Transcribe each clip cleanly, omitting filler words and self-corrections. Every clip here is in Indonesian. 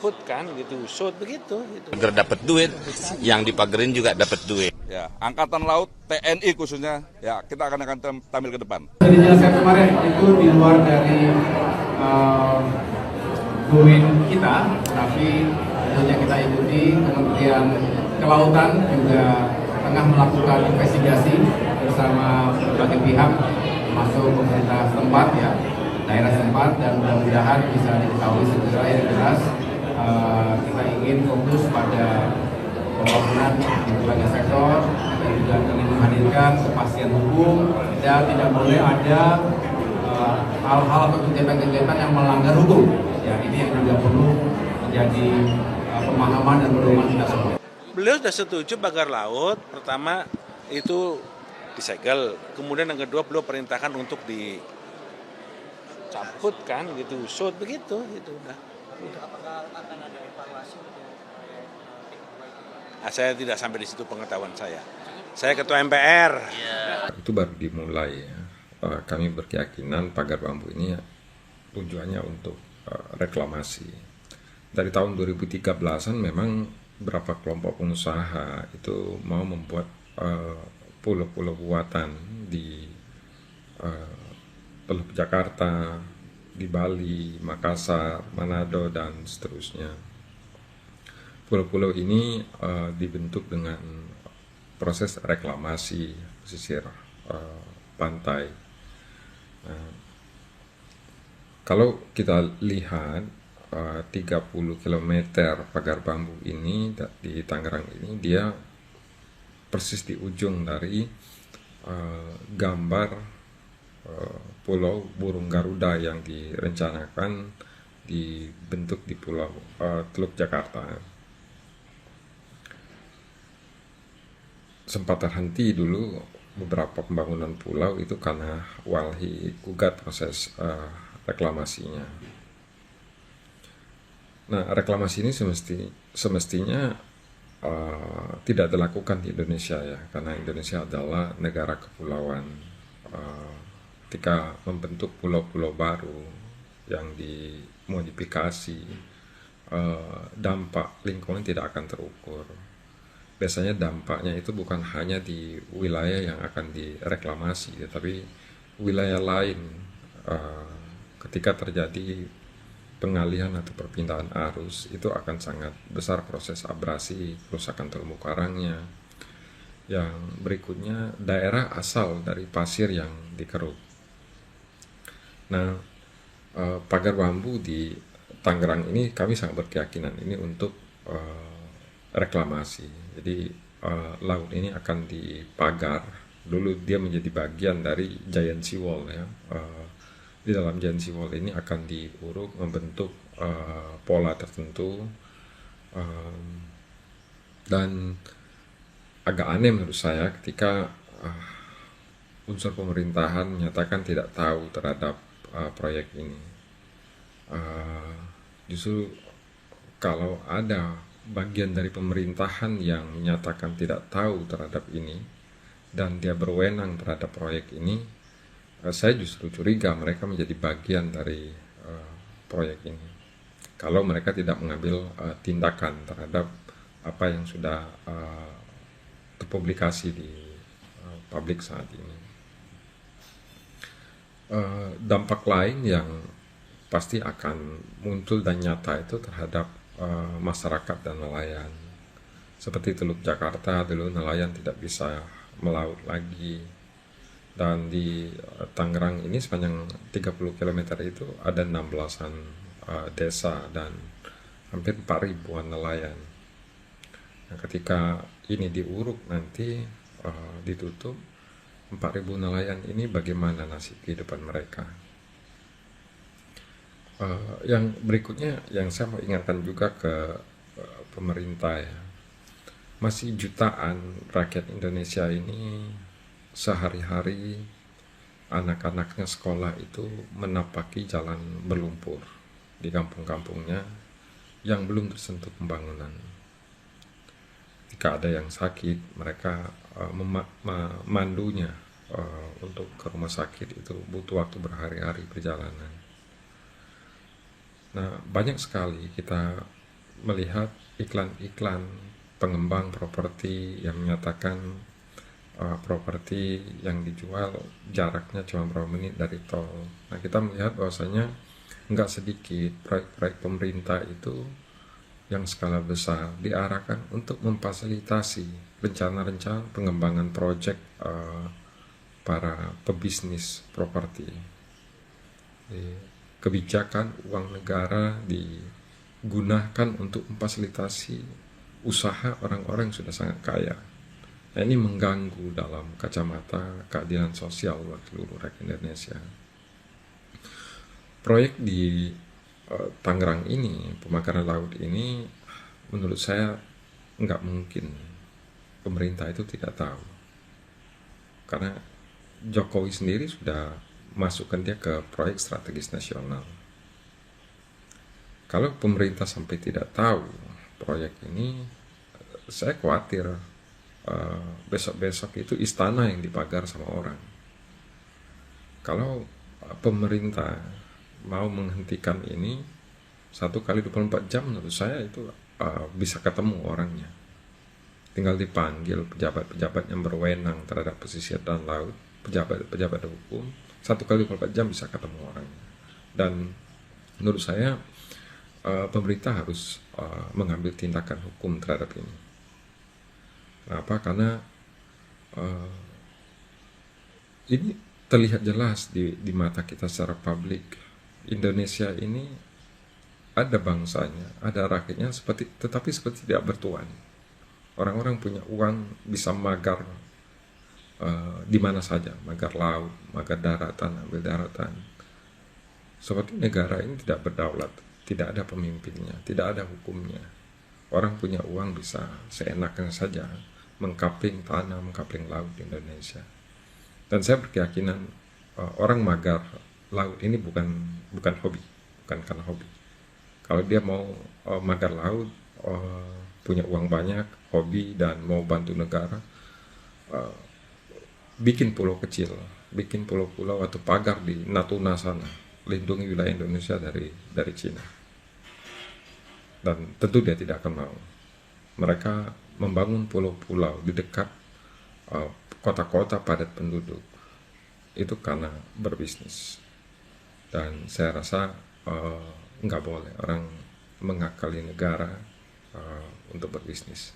cabut kan gitu, shoot begitu gitu. Agar dapat duit, yang dipagerin juga dapat duit. Ya, Angkatan Laut, TNI khususnya, ya kita akan tampil ke depan. Dijelaskan kemarin itu di luar dari domain kita, tapi tentunya kita ikuti. Kementerian Kelautan juga tengah melakukan investigasi bersama berbagai pihak, termasuk pemerintah setempat ya, daerah setempat, dan mudah-mudahan bisa diketahui segera. Yang jelas kita ingin fokus pada pembangunan di berbagai sektor, dan juga ingin menghadirkan kepastian hukum dan tidak boleh ada hal-hal atau kegiatan-kegiatan yang melanggar hukum. Ya, ini yang juga perlu menjadi pemahaman dan pedoman kita semua. Beliau sudah setuju pagar laut, pertama itu disegel, kemudian yang kedua beliau perintahkan untuk dicabut kan gitu, shoot begitu gitu udah. Apakah akan ada evaluasi untuk Saya tidak sampai di situ pengetahuan saya. Saya ketua MPR. Itu baru dimulai ya. Kami berkeyakinan pagar bambu ini tujuannya untuk reklamasi. Dari tahun 2013-an memang beberapa kelompok pengusaha itu mau membuat pulau-pulau buatan di Teluk Jakarta, di Bali, Makassar, Manado, dan seterusnya. Pulau-pulau ini dibentuk dengan proses reklamasi pesisir pantai. Nah, kalau kita lihat 30 km pagar bambu ini di Tangerang ini, dia persis di ujung dari gambar pulau burung Garuda yang direncanakan dibentuk di pulau Teluk Jakarta. Sempat terhenti dulu beberapa pembangunan pulau itu karena Walhi gugat proses reklamasinya. Nah, reklamasi ini semestinya tidak dilakukan di Indonesia ya, karena Indonesia adalah negara kepulauan. Ketika membentuk pulau-pulau baru yang dimodifikasi, dampak lingkungan tidak akan terukur. Biasanya dampaknya itu bukan hanya di wilayah yang akan direklamasi, tetapi wilayah lain ketika terjadi pengalihan atau perpindahan arus itu akan sangat besar proses abrasi, kerusakan terumbu karangnya. Yang berikutnya daerah asal dari pasir yang dikeruk. Nah, pagar bambu di Tangerang ini kami sangat berkeyakinan ini untuk reklamasi. Jadi laut ini akan dipagar. Dulu dia menjadi bagian dari Giant Sea Wall ya. Di dalam Giant Sea Wall ini akan diuruk membentuk pola tertentu, dan agak aneh menurut saya ketika unsur pemerintahan menyatakan tidak tahu terhadap proyek ini. Justru kalau ada bagian dari pemerintahan yang menyatakan tidak tahu terhadap ini dan dia berwenang terhadap proyek ini, saya justru curiga mereka menjadi bagian dari proyek ini kalau mereka tidak mengambil tindakan terhadap apa yang sudah terpublikasi di publik saat ini. Dampak lain yang pasti akan muncul dan nyata itu terhadap masyarakat dan nelayan. Seperti Teluk Jakarta, dulu nelayan tidak bisa melaut lagi. Dan di Tangerang ini sepanjang 30 km itu ada 16-an desa dan hampir 4.000-an nelayan. Nah, ketika ini diuruk nanti ditutup, 4.000 nelayan ini bagaimana nasib kehidupan mereka? Yang berikutnya yang saya mau ingatkan juga ke pemerintah ya, masih jutaan rakyat Indonesia ini sehari-hari anak-anaknya sekolah itu menapaki jalan berlumpur di kampung-kampungnya yang belum tersentuh pembangunan. Jika ada yang sakit, mereka memandunya untuk ke rumah sakit itu butuh waktu berhari-hari perjalanan. Nah, banyak sekali kita melihat iklan-iklan pengembang properti yang menyatakan properti yang dijual jaraknya cuma berapa menit dari tol. Nah, kita melihat bahwasanya nggak sedikit proyek-proyek pemerintah itu yang skala besar diarahkan untuk memfasilitasi rencana-rencana pengembangan proyek para pebisnis properti. Kebijakan uang negara digunakan untuk memfasilitasi usaha orang-orang yang sudah sangat kaya. Nah, ini mengganggu dalam kacamata keadilan sosial buat seluruh rakyat Indonesia. Proyek di Tangerang ini, pemakaran laut ini, menurut saya nggak mungkin pemerintah itu tidak tahu. Karena Jokowi sendiri sudah masukkan dia ke proyek strategis nasional. Kalau pemerintah sampai tidak tahu proyek ini, saya khawatir besok-besok itu istana yang dipagar sama orang. Kalau pemerintah mau menghentikan ini 1 kali 24 jam, menurut saya itu bisa ketemu orangnya. Tinggal dipanggil pejabat-pejabat yang berwenang terhadap pesisir dan laut, pejabat-pejabat hukum, 1 kali 24 jam bisa ketemu orangnya. Dan menurut saya pemerintah harus mengambil tindakan hukum terhadap ini. Kenapa? Karena ini terlihat jelas di mata kita secara publik. Indonesia ini ada bangsanya, ada rakyatnya, tetapi seperti tidak bertuan. Orang-orang punya uang bisa magar di mana saja, magar laut, magar daratan, ambil daratan. Seperti negara ini tidak berdaulat, tidak ada pemimpinnya, tidak ada hukumnya. Orang punya uang bisa seenaknya saja mengkapling tanah, mengkapling laut di Indonesia. Dan saya berkeyakinan orang magar laut ini bukan hobi, bukan karena hobi. Kalau dia mau magar laut, punya uang banyak, hobi, dan mau bantu negara, bikin pulau kecil, bikin pulau-pulau atau pagar di Natuna sana, lindungi wilayah Indonesia dari Cina. Dan tentu dia tidak akan mau. Mereka membangun pulau-pulau di dekat kota-kota padat penduduk itu karena berbisnis. Dan saya rasa nggak boleh orang mengakali negara untuk berbisnis.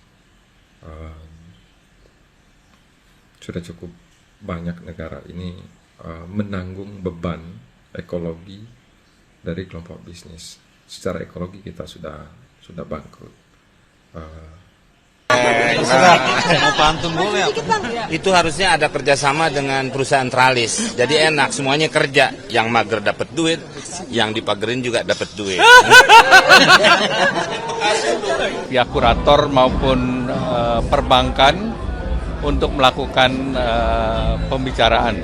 Sudah cukup banyak negara ini menanggung beban ekologi dari kelompok bisnis. Secara ekologi kita sudah bangkrut. Itu harusnya ada kerjasama dengan perusahaan tralis. Jadi enak, semuanya kerja. Yang mager dapat duit, yang dipagerin juga dapat duit. Pihak kurator maupun perbankan untuk melakukan pembicaraan.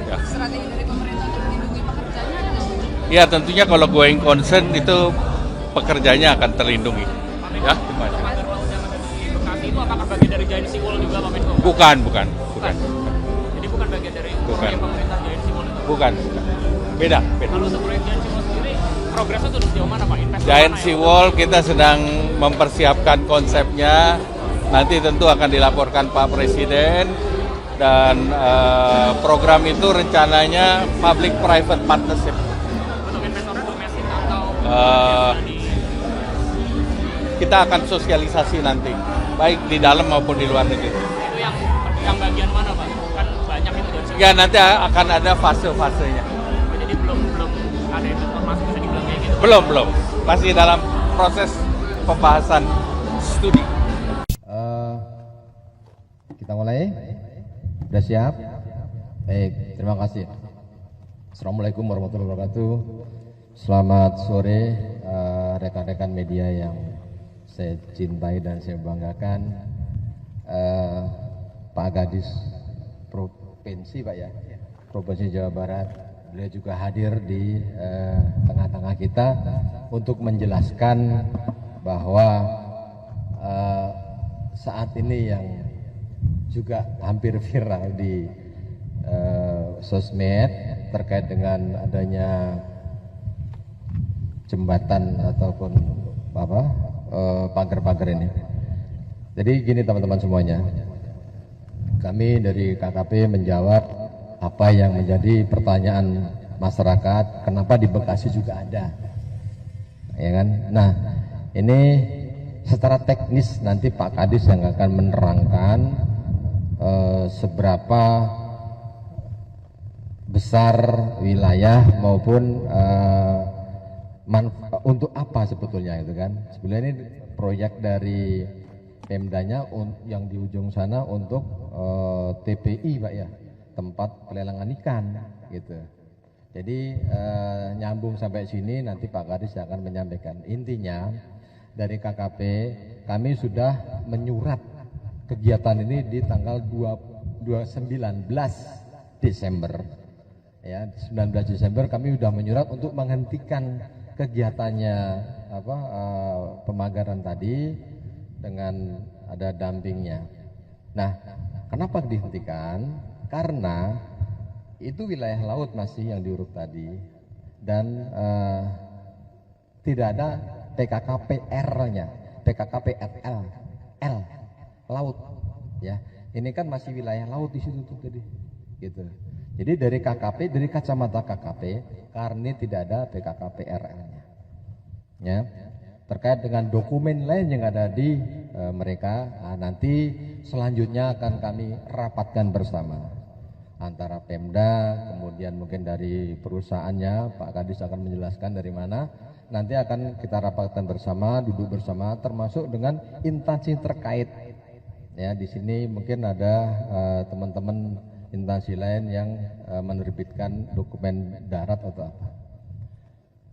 Ya. Strategi dari pemerintah untuk melindungi pekerjanya ada nggak? Ya, tentunya kalau going concern itu pekerjanya akan terlindungi. Ya, gimana? Bekasi itu apakah bagian dari Giant Sea Wall juga, Pak Menko? Bukan. Jadi bukan bagian dari Bukan. pemerintah Giant Sea Wall itu? Bukan. Beda. Kalau untuk proyek Giant Sea Wall sendiri, progresnya sudah sejauh mana, Pak? Investor Giant mana Sea yang- Wall kita sedang mempersiapkan konsepnya. Nanti tentu akan dilaporkan Pak Presiden. Dan program itu rencananya public-private partnership. Untuk investor domestik atau Kita akan sosialisasi nanti, baik di dalam maupun di luar negeri. itu yang bagian mana, Pak? Kan banyak itu Giant Sea Wall. Ya, nanti akan ada fase-fasenya. Jadi belum ada informasi bisa dibilang kayak gitu. Belum. Masih dalam proses pembahasan studi. Kita mulai. Sudah siap? Baik, terima kasih. Assalamualaikum warahmatullahi wabarakatuh. Selamat sore rekan-rekan media yang saya cintai dan saya banggakan. Pak Gadis Provinsi, Pak ya, Provinsi Jawa Barat, beliau juga hadir di tengah-tengah kita untuk menjelaskan bahwa saat ini yang juga hampir viral di sosmed terkait dengan adanya jembatan ataupun pagar-pagar ini. Jadi gini teman-teman semuanya, kami dari KKP menjawab apa yang menjadi pertanyaan masyarakat, kenapa di Bekasi juga ada, ya kan? Nah, ini secara teknis nanti Pak Kadis yang akan menerangkan seberapa besar wilayah maupun untuk apa sebetulnya itu kan. Sebenarnya ini proyek dari Pemdanya yang di ujung sana untuk TPI Pak ya, tempat pelelangan ikan gitu. Jadi nyambung sampai sini nanti Pak Kadis akan menyampaikan. Intinya dari KKP kami sudah menyurat kegiatan ini di tanggal 19 Desember. Ya, 19 Desember kami sudah menyurat untuk menghentikan kegiatannya pemagaran tadi dengan ada dampingnya. Nah, kenapa dihentikan? Karena itu wilayah laut masih yang diuruk tadi dan tidak ada PKKP-R-nya, PKKP-RL, L laut. Ya, ini kan masih wilayah laut di situ tuh tadi, gitu. Jadi dari KKP, dari kacamata KKP, karena tidak ada PKKP-RL-nya. Ya. Terkait dengan dokumen lain yang ada di mereka, nanti selanjutnya akan kami rapatkan bersama antara Pemda, kemudian mungkin dari perusahaannya, Pak Kadis akan menjelaskan dari mana, nanti akan kita rapatkan bersama, duduk bersama, termasuk dengan instansi terkait. Ya, di sini mungkin ada teman-teman instansi lain yang menerbitkan dokumen darat atau apa.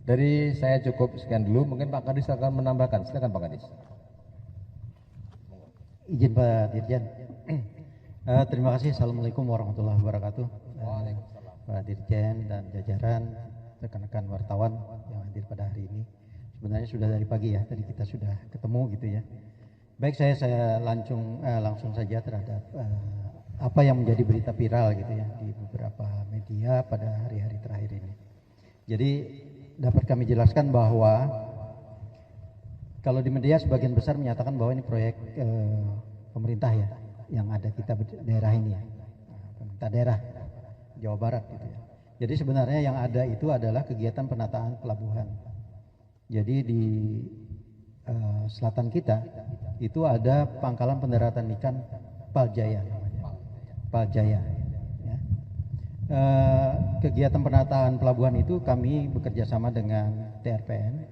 Dari saya cukup sekian dulu, mungkin Pak Kadis akan menambahkan. Silakan Pak Kadis. Izin Pak Dirjen. Terima kasih. Assalamualaikum warahmatullahi wabarakatuh. Pak Dirjen dan jajaran, rekan-rekan wartawan yang hadir pada hari ini. Sebenarnya sudah dari pagi ya, tadi kita sudah ketemu gitu ya. Baik, saya langsung saja terhadap apa yang menjadi berita viral gitu ya di beberapa media pada hari-hari terakhir ini. Jadi dapat kami jelaskan bahwa kalau di media sebagian besar menyatakan bahwa ini proyek pemerintah ya yang ada kita daerah ini ya, pemerintah daerah Jawa Barat gitu ya. Jadi sebenarnya yang ada itu adalah kegiatan penataan pelabuhan. Jadi di selatan kita itu ada pangkalan pendaratan ikan Paljaya namanya, Paljaya. Kegiatan penataan pelabuhan itu kami bekerja sama dengan TRPN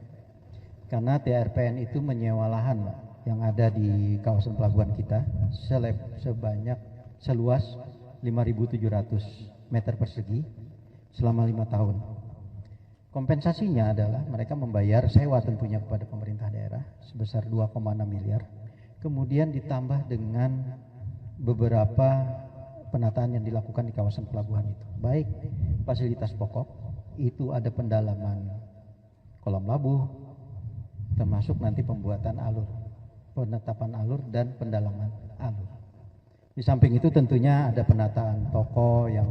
karena TRPN itu menyewa lahan Pak, yang ada di kawasan pelabuhan kita seluas 5.700 meter persegi selama 5 tahun. Kompensasinya adalah mereka membayar sewa tentunya kepada pemerintah daerah sebesar 2,6 miliar, kemudian ditambah dengan beberapa penataan yang dilakukan di kawasan pelabuhan itu. Baik fasilitas pokok, itu ada pendalaman kolam labuh, termasuk nanti pembuatan alur, penetapan alur dan pendalaman alur. Di samping itu tentunya ada penataan toko yang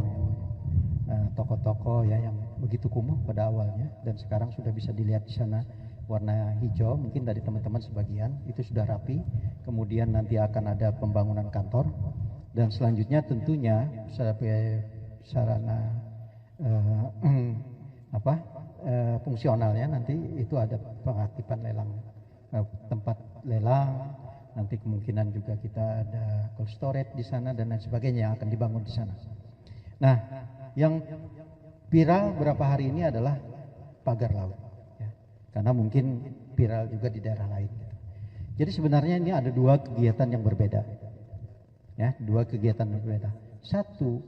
toko-toko ya yang begitu kumuh pada awalnya dan sekarang sudah bisa dilihat di sana warna hijau, mungkin dari teman-teman sebagian itu sudah rapi. Kemudian nanti akan ada pembangunan kantor. Dan selanjutnya tentunya sarana fungsionalnya nanti itu ada pengaktifan lelang, tempat lelang, nanti kemungkinan juga kita ada cold storage di sana dan lain sebagainya yang akan dibangun di sana. Nah, yang viral beberapa hari ini adalah pagar laut, ya, karena mungkin viral juga di daerah lain. Jadi sebenarnya ini ada dua kegiatan yang berbeda. Ya, dua kegiatan berbeda. Satu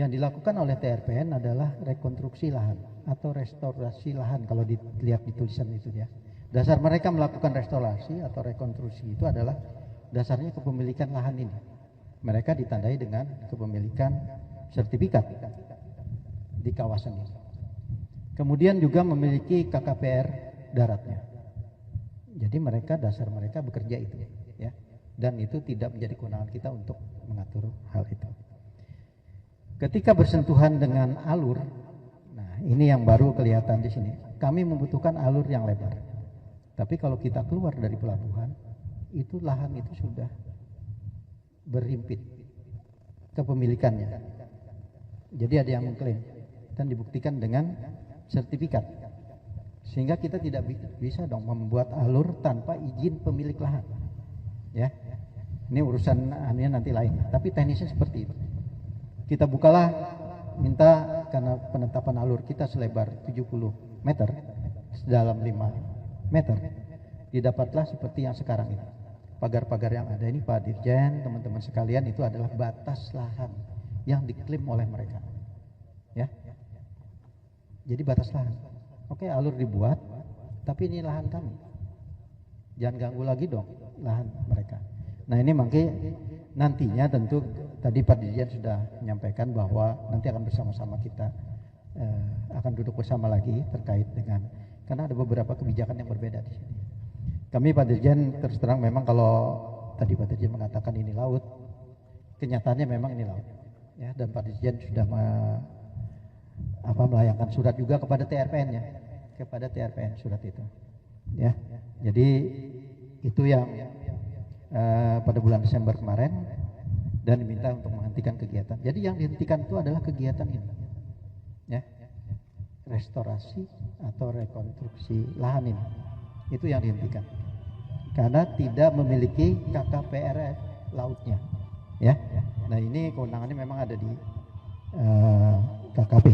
yang dilakukan oleh TRPN adalah rekonstruksi lahan atau restorasi lahan kalau dilihat di tulisan itu ya. Dasar mereka melakukan restorasi atau rekonstruksi itu adalah dasarnya kepemilikan lahan ini. Mereka ditandai dengan kepemilikan sertifikat di kawasan ini. Kemudian juga memiliki KKPR daratnya. Jadi dasar mereka bekerja itu ya. Dan itu tidak menjadi kewenangan kita untuk mengatur hal itu. Ketika bersentuhan dengan alur, nah ini yang baru kelihatan di sini. Kami membutuhkan alur yang lebar. Tapi kalau kita keluar dari pelabuhan, itu lahan itu sudah berhimpit kepemilikannya. Jadi ada yang mengklaim dan dibuktikan dengan sertifikat. Sehingga kita tidak bisa dong membuat alur tanpa izin pemilik lahan. Ya. Ini urusan nanti lain, tapi teknisnya seperti itu. Kita bukalah, minta karena penetapan alur kita selebar 70 meter, dalam 5 meter, didapatlah seperti yang sekarang ini. Pagar-pagar yang ada ini Pak Dirjen, teman-teman sekalian, itu adalah batas lahan yang diklaim oleh mereka. Ya. Jadi batas lahan. Oke, alur dibuat, tapi ini lahan kami. Jangan ganggu lagi dong lahan mereka. Nah, ini makanya nantinya tentu tadi Pak Dirjen sudah menyampaikan bahwa nanti akan bersama-sama kita akan duduk bersama lagi terkait dengan, karena ada beberapa kebijakan yang berbeda di sini. Kami Pak Dirjen terus terang memang kalau tadi Pak Dirjen mengatakan ini laut, kenyataannya memang ini laut. Ya, dan Pak Dirjen sudah melayangkan surat juga kepada TRPN-nya, kepada TRPN surat itu. Ya, jadi itu yang pada bulan Desember kemarin dan diminta untuk menghentikan kegiatan. Jadi yang dihentikan itu adalah kegiatan ini. Ya, restorasi atau rekonstruksi lahan ini, itu yang dihentikan karena tidak memiliki KKPR lautnya. Ya, nah ini kewenangannya memang ada di KKP.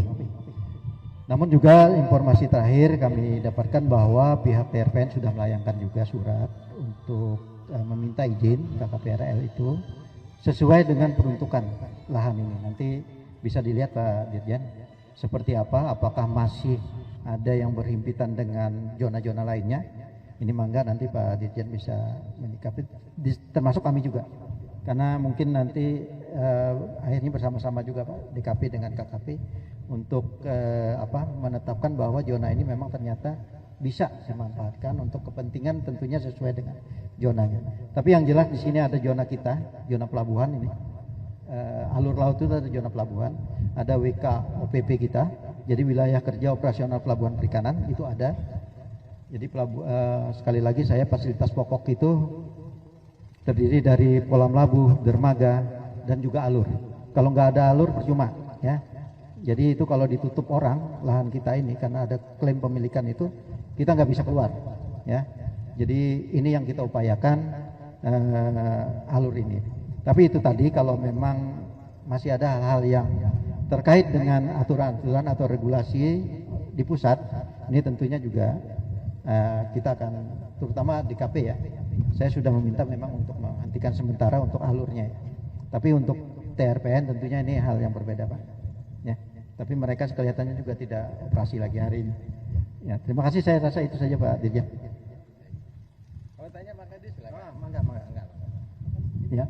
Namun juga informasi terakhir kami dapatkan bahwa pihak TRPN sudah melayangkan juga surat untuk meminta izin KKPRL itu sesuai dengan peruntukan lahan ini. Nanti bisa dilihat Pak Dirjen seperti apa, apakah masih ada yang berhimpitan dengan zona-zona lainnya. Ini mangga nanti Pak Dirjen bisa menyikapi, termasuk kami juga. Karena mungkin nanti akhirnya bersama-sama juga Pak DKP dengan KKP untuk menetapkan bahwa zona ini memang ternyata bisa dimanfaatkan untuk kepentingan tentunya sesuai dengan zonanya. Tapi yang jelas di sini ada zona kita, zona pelabuhan ini. Alur laut itu ada zona pelabuhan, ada WK OPP kita, jadi wilayah kerja operasional pelabuhan perikanan itu ada. Jadi sekali lagi saya fasilitas pokok itu terdiri dari kolam labu, dermaga, dan juga alur. Kalau nggak ada alur percuma, ya. Jadi itu kalau ditutup orang lahan kita ini karena ada klaim pemilikan itu, kita nggak bisa keluar, ya. Jadi ini yang kita upayakan alur ini. Tapi itu tadi kalau memang masih ada hal-hal yang terkait dengan aturan-aturan atau regulasi di pusat, ini tentunya juga kita akan, terutama di KP ya, saya sudah meminta memang untuk menghentikan sementara untuk alurnya ya. Tapi untuk TRPN tentunya ini hal yang berbeda Pak ya. Tapi mereka kelihatannya juga tidak operasi lagi hari ini ya. Terima kasih, saya rasa itu saja Pak Dirjen. Kalau tanya Pak Kadis silakan. Enggak. Ya.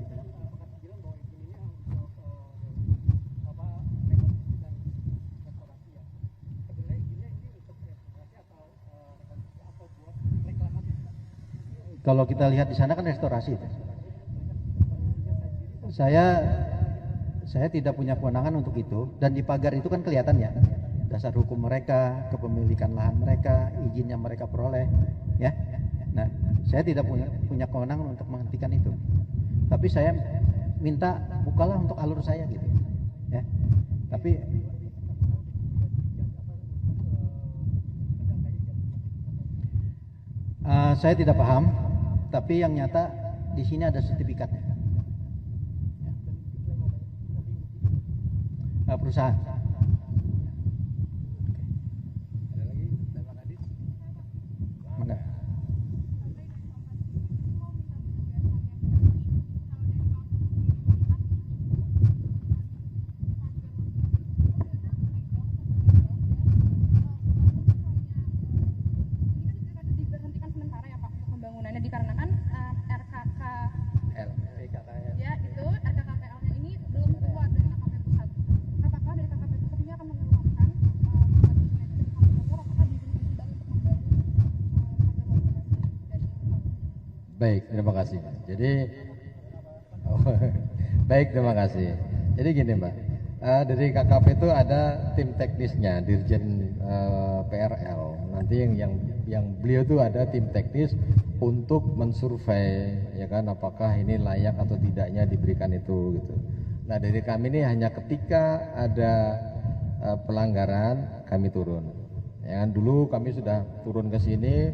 Kalau kita lihat di sana kan restorasi. Saya tidak punya kewenangan untuk itu, dan di pagar itu kan kelihatan ya dasar hukum mereka, kepemilikan lahan mereka, izinnya mereka peroleh, ya. Nah, saya tidak punya kewenangan untuk menghentikan itu. Tapi saya minta bukalah untuk alur saya gitu, ya. Tapi saya tidak paham. Tapi yang nyata di sini ada sertifikatnya. Perusahaan. Ada lagi Pak Kadis? Mana? Diberhentikan sementara ya Pak pembangunannya dikarenakan RKK ya itu RKKPL-nya ini belum keluar dari KKP pusat. Apakah dari KKP pusat ini akan mengeluarkan apakah diizinkan kembali untuk membangun dari Baik, terima kasih. Jadi baik, terima kasih. Jadi gini Mbak, Dari KKP itu ada tim teknisnya, Dirjen PRL. Nanti yang beliau itu ada tim teknis untuk mensurvei, ya kan, apakah ini layak atau tidaknya diberikan itu gitu. Nah, dari kami ini hanya ketika ada pelanggaran kami turun. Ya kan, dulu kami sudah turun ke sini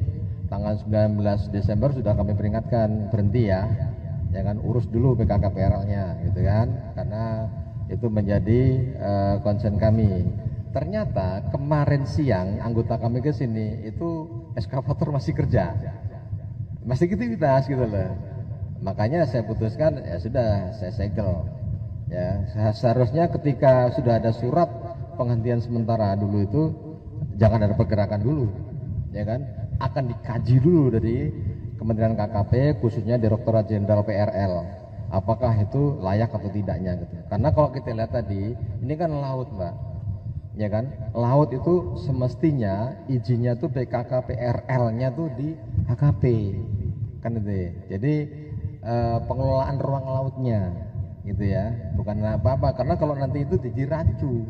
tanggal 19 Desember sudah kami peringatkan berhenti ya kan, urus dulu PKKPRL-nya gitu kan, karena itu menjadi concern kami. Ternyata kemarin siang anggota kami ke sini itu eskavator masih kerja, masih aktivitas gitu loh. Makanya saya putuskan ya sudah, saya segel. Ya, seharusnya ketika sudah ada surat penghentian sementara dulu itu jangan ada pergerakan dulu, ya kan? Akan dikaji dulu dari Kementerian KKP, khususnya Direktorat Jenderal PRL. Apakah itu layak atau tidaknya gitu. Karena kalau kita lihat tadi, ini kan laut, Mbak. Ya kan? Laut itu semestinya izinnya tuh BKKPRL-nya tuh di HKP. Kan itu ya. Jadi pengelolaan ruang lautnya gitu ya. Bukan apa-apa, karena kalau nanti itu jadi rancu.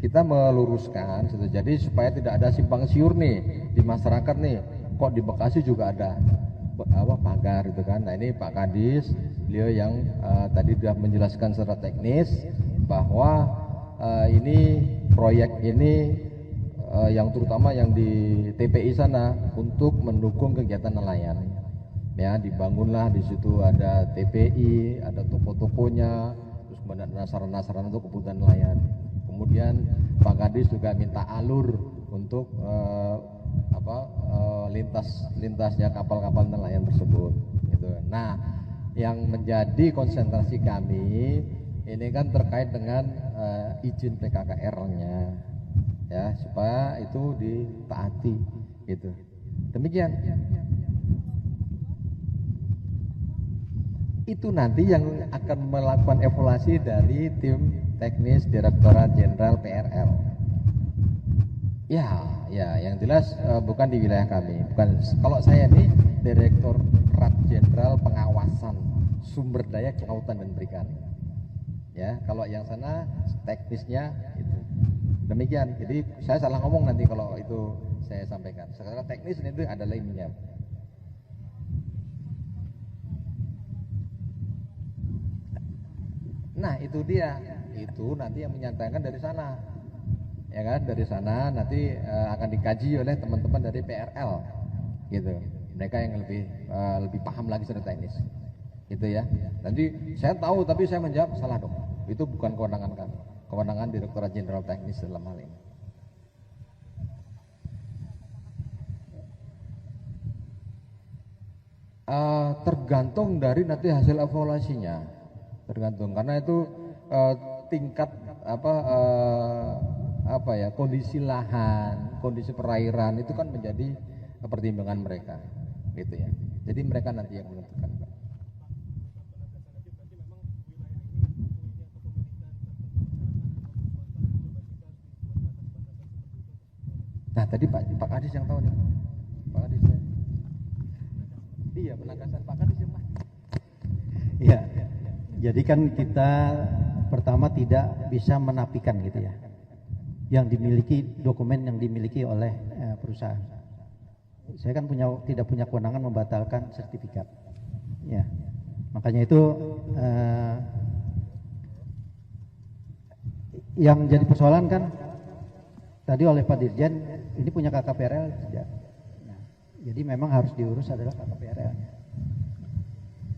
Kita meluruskan gitu. Jadi supaya tidak ada simpang siur nih di masyarakat nih. Kok di Bekasi juga ada pagar gitu kan. Nah, ini Pak Kadis, beliau yang tadi sudah menjelaskan secara teknis bahwa ini proyek ini yang terutama yang di TPI sana untuk mendukung kegiatan nelayan. Ya, dibangunlah di situ ada TPI, ada toko-tokonya, terus kemudian sarana-sarana untuk kebutuhan nelayan. Kemudian Pak Kadis juga minta alur untuk lintasnya kapal-kapal nelayan tersebut gitu. Nah, yang menjadi konsentrasi kami ini kan terkait dengan izin PKKR-nya ya, supaya itu ditaati gitu. Demikian. Itu nanti yang akan melakukan evaluasi dari tim teknis Direktorat Jenderal PRL. Ya, yang jelas bukan di wilayah kami. Bukan. Kalau saya ini Direktorat Jenderal Pengawasan Sumber Daya Kelautan dan Perikanan. Ya, kalau yang sana teknisnya itu. Demikian. Jadi saya salah ngomong nanti kalau itu saya sampaikan. Secara teknis itu ada lainnya. Nah, itu dia. Itu nanti yang menyatakan dari sana. Ya kan, dari sana nanti akan dikaji oleh teman-teman dari PRL gitu. Mereka yang lebih paham lagi secara teknis. Gitu ya. Nanti saya tahu tapi saya menjawab salah dong. Itu bukan kewenangan kami. Kewenangan Direktorat Jenderal Teknis dalam hal ini. Tergantung dari nanti hasil evaluasinya. Tergantung karena itu tingkat kondisi lahan, kondisi perairan itu kan menjadi pertimbangan mereka, gitu ya. Jadi mereka nanti yang menentukan. Nah, tadi Pak Kadis yang tahu nih, Pak Kadis. Iya, penangkasan Pak Kadis yang mana? Iya. Jadi kan kita pertama tidak bisa menafikan gitu ya, yang dimiliki dokumen yang dimiliki oleh perusahaan. Saya kan tidak punya kewenangan membatalkan sertifikat. Ya, makanya itu yang jadi persoalan kan tadi oleh Pak Dirjen, ini punya KKPRL tidak. Nah, jadi memang harus diurus adalah KKPRL.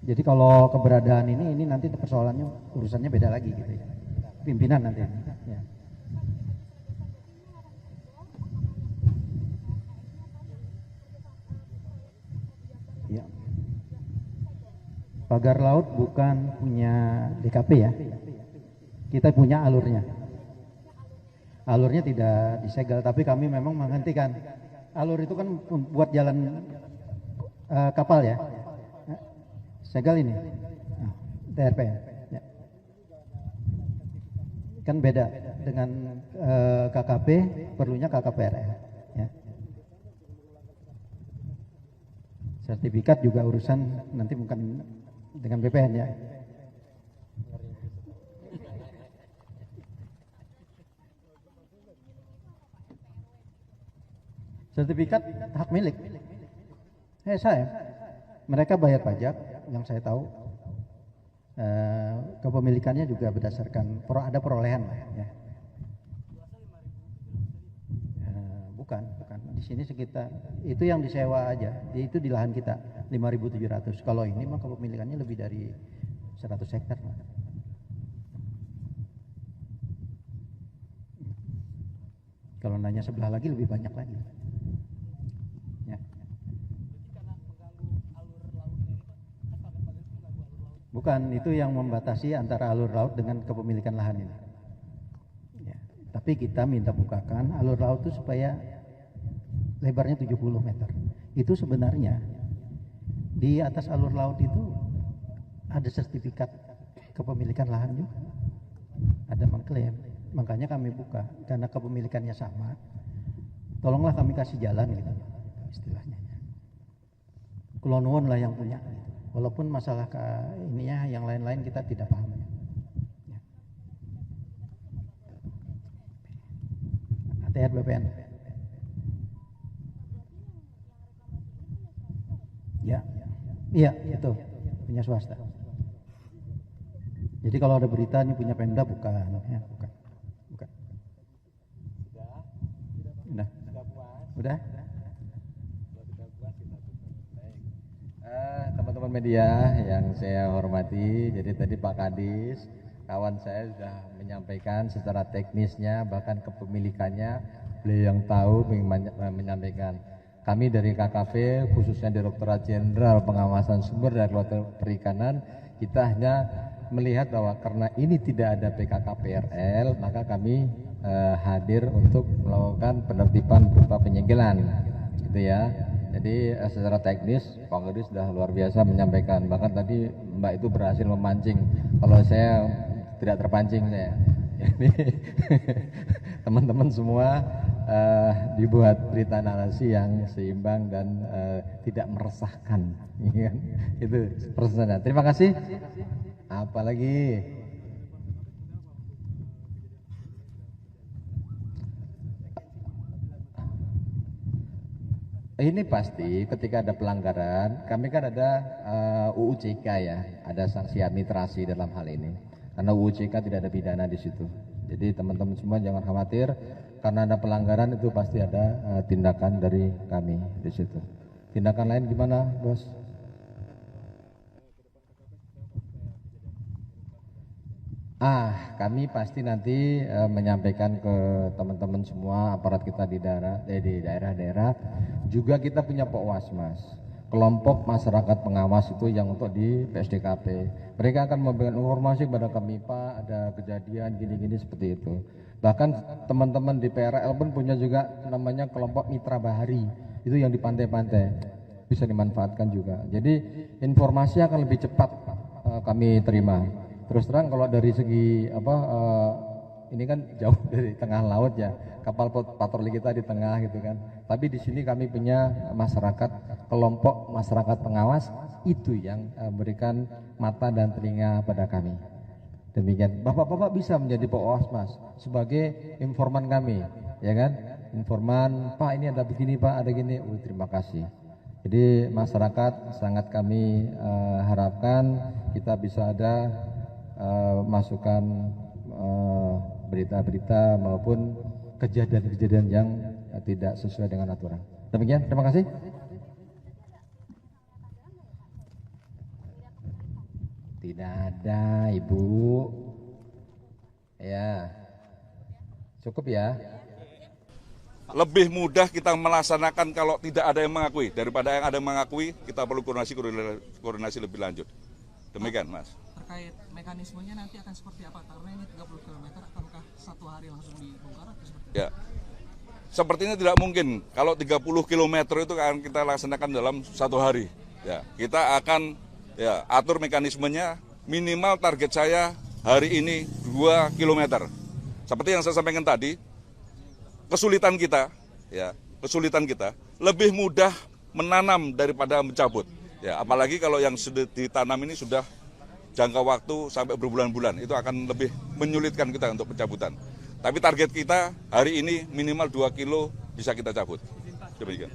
Jadi kalau keberadaan ini nanti persoalannya urusannya beda lagi gitu ya. Pimpinan nanti. Ya. Ya. Pagar laut bukan punya DKP ya. Kita punya alurnya. Alurnya tidak disegel, tapi kami memang menghentikan. Alur itu kan buat jalan kapal ya. Segel ini, TRP ya. Kan beda dengan KKP, perlunya KKPRL ya. Sertifikat juga urusan nanti bukan dengan BPN ya. Sertifikat hak milik. Saya. Mereka bayar pajak, yang saya tahu. Kepemilikannya juga berdasarkan ada perolehan lah ya. Bukan. Di sini sekitar itu yang disewa aja. Itu di lahan kita 5.700. Kalau ini mah kepemilikannya lebih dari 100 hektar. Kalau nanya sebelah lagi lebih banyak lagi. Ya. Bukan, itu yang membatasi antara alur laut dengan kepemilikan lahan ini. Ya. Tapi kita minta bukakan alur laut itu supaya lebarnya 70 meter. Itu sebenarnya di atas alur laut itu ada sertifikat kepemilikan lahan juga. Ada mengklaim. Makanya kami buka, karena kepemilikannya sama. Tolonglah kami kasih jalan gitu, istilahnya. Kulon lah yang punya. Gitu. Walaupun masalah ininya yang lain-lain kita tidak paham. Ya. ATR BPN. Ya, iya itu punya swasta. Jadi kalau ada berita ini punya Pemda bukan, ya, bukan. Udah? Teman-teman media yang saya hormati, jadi tadi Pak Kadis, kawan saya sudah menyampaikan secara teknisnya, bahkan kepemilikannya, beliau yang tahu menyampaikan. Kami dari KKV, khususnya Direktorat Jenderal Pengawasan Sumber Daya Kelautan Perikanan, kita hanya melihat bahwa karena ini tidak ada PKKPRL, maka kami hadir untuk melakukan penertiban berupa penyegelan, gitu ya. Jadi secara teknis Pak Kadis sudah luar biasa menyampaikan. Bahkan tadi Mbak itu berhasil memancing. Kalau saya tidak terpancing saya. Jadi teman-teman semua dibuat berita narasi yang seimbang dan tidak meresahkan. Itu pesannya. Terima kasih. Apalagi ini pasti ketika ada pelanggaran, kami kan ada UU CK ya, ada sanksi administrasi dalam hal ini. Karena UU CK tidak ada pidana di situ. Jadi teman-teman semua jangan khawatir, karena ada pelanggaran itu pasti ada tindakan dari kami di situ. Tindakan lain gimana, Bos? Kami pasti nanti menyampaikan ke teman-teman semua aparat kita di daerah-daerah. Juga kita punya Pokwas-Mas, kelompok masyarakat pengawas itu yang untuk di PSDKP. Mereka akan memberikan informasi kepada kami, Pak, ada kejadian gini-gini seperti itu. Bahkan teman-teman di PRL pun punya juga namanya kelompok Mitra Bahari, itu yang di pantai-pantai, bisa dimanfaatkan juga. Jadi informasi akan lebih cepat kami terima. Terus terang kalau dari segi ini kan jauh dari tengah laut ya, kapal patroli kita di tengah gitu kan. Tapi di sini kami punya masyarakat, kelompok masyarakat pengawas itu yang berikan mata dan telinga pada kami. Demikian. Bapak-bapak bisa menjadi pengawas, Mas, sebagai informan kami, ya kan? Informan, Pak ini ada begini, Pak ada gini. Terima kasih. Jadi masyarakat sangat kami harapkan kita bisa ada masukan berita-berita maupun kejadian-kejadian yang tidak sesuai dengan aturan. Demikian, terima kasih. Tidak ada, Ibu. Ya, cukup ya. Lebih mudah kita melaksanakan kalau tidak ada yang mengakui daripada yang ada yang mengakui. Kita perlu koordinasi lebih lanjut. Demikian, Mas. Terkait mekanismenya nanti akan seperti apa? Karena ini 30 km, akankah satu hari langsung dibongkar atau seperti apa? Ya, sepertinya tidak mungkin. Kalau 30 km itu akan kita laksanakan dalam satu hari. Ya, kita akan atur mekanismenya. Minimal target saya hari ini 2 km. Seperti yang saya sampaikan tadi, kesulitan kita lebih mudah menanam daripada mencabut. Ya, apalagi kalau yang sudah ditanam ini sudah jangka waktu sampai berbulan-bulan, itu akan lebih menyulitkan kita untuk pencabutan. Tapi target kita hari ini minimal 2 kilo bisa kita cabut. Demikian.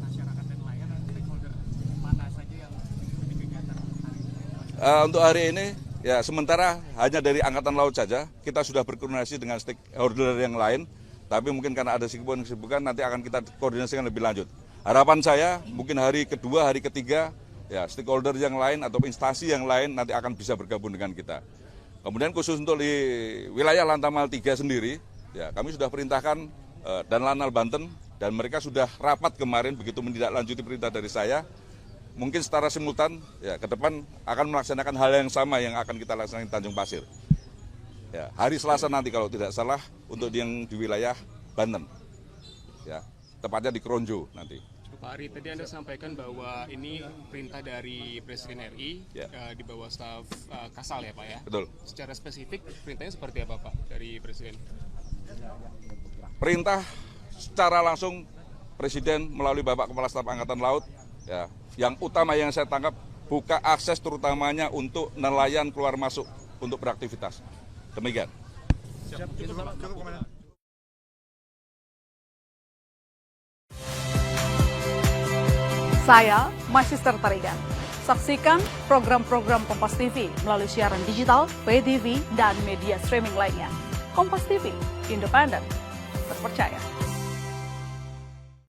Masyarakat dan nelayan stakeholder mana saja yang mengikuti kegiatan hari ini? Untuk hari ini, ya sementara hanya dari Angkatan Laut saja, kita sudah berkoordinasi dengan stakeholder yang lain, tapi mungkin karena ada kesibukan nanti akan kita koordinasikan lebih lanjut. Harapan saya mungkin hari kedua, hari ketiga, ya stakeholder yang lain atau instansi yang lain nanti akan bisa bergabung dengan kita. Kemudian khusus untuk di wilayah Lantamal 3 sendiri, ya kami sudah perintahkan dan Lanal Banten, dan mereka sudah rapat kemarin begitu menindaklanjuti perintah dari saya. Mungkin secara simultan, ya ke depan akan melaksanakan hal yang sama yang akan kita laksanakan di Tanjung Pasir. Ya, hari Selasa nanti kalau tidak salah untuk yang di wilayah Banten, ya tepatnya di Kronjo nanti. Pak Ari, tadi Anda sampaikan bahwa ini perintah dari Presiden RI di bawah staf Kasal ya Pak ya? Betul. Secara spesifik perintahnya seperti apa Pak dari Presiden? Perintah secara langsung Presiden melalui Bapak Kepala Staf Angkatan Laut, ya, yang utama yang saya tangkap buka akses terutamanya untuk nelayan keluar masuk untuk beraktivitas. Demikian. Saya Magister Tarigan. Saksikan program-program Kompas TV melalui siaran digital, pay TV, dan media streaming lainnya. Kompas TV, independen, terpercaya.